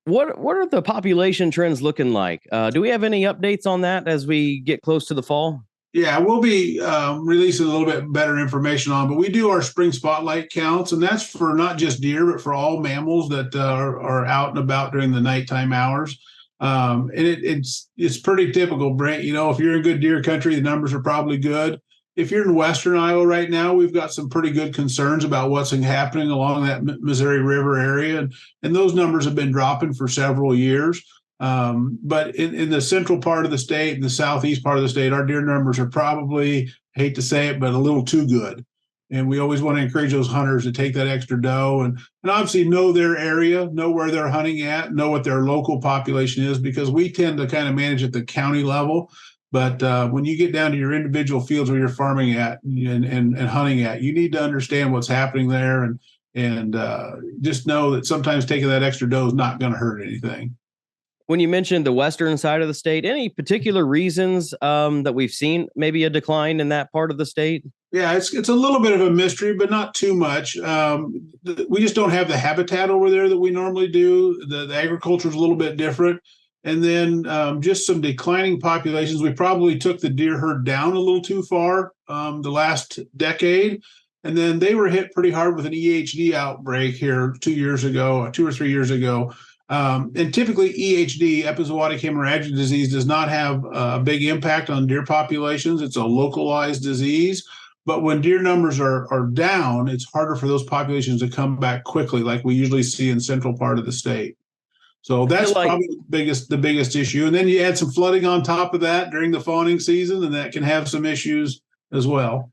What are the population trends looking like? Do we have any updates on that as we get close to the fall? Yeah, we'll be releasing a little bit better information on, but we do our spring spotlight counts, and that's for not just deer, but for all mammals that are out and about during the nighttime hours. And it's pretty typical, Brent. You know, if you're in good deer country, the numbers are probably good. If you're in Western Iowa right now, we've got some pretty good concerns about what's happening along that Missouri River area, and those numbers have been dropping for several years. But in the central part of the state and the southeast part of the state, our deer numbers are probably, I hate to say it, but a little too good. And we always want to encourage those hunters to take that extra doe and obviously know their area, know where they're hunting at, know what their local population is, because we tend to kind of manage at the county level. But when you get down to your individual fields where you're farming at and hunting at, you need to understand what's happening there and just know that sometimes taking that extra doe is not going to hurt anything. When you mentioned the western side of the state, any particular reasons that we've seen maybe a decline in that part of the state? Yeah, it's a little bit of a mystery, but not too much. We just don't have the habitat over there that we normally do. The agriculture is a little bit different. And then just some declining populations. We probably took the deer herd down a little too far the last decade. And then they were hit pretty hard with an EHD outbreak here 2 years ago, 2 or 3 years ago. And typically EHD, epizootic hemorrhagic disease, does not have a big impact on deer populations. It's a localized disease. But when deer numbers are down, it's harder for those populations to come back quickly, like we usually see in central part of the state. So I feel that's like probably the biggest issue. And then you add some flooding on top of that during the fawning season, and that can have some issues as well.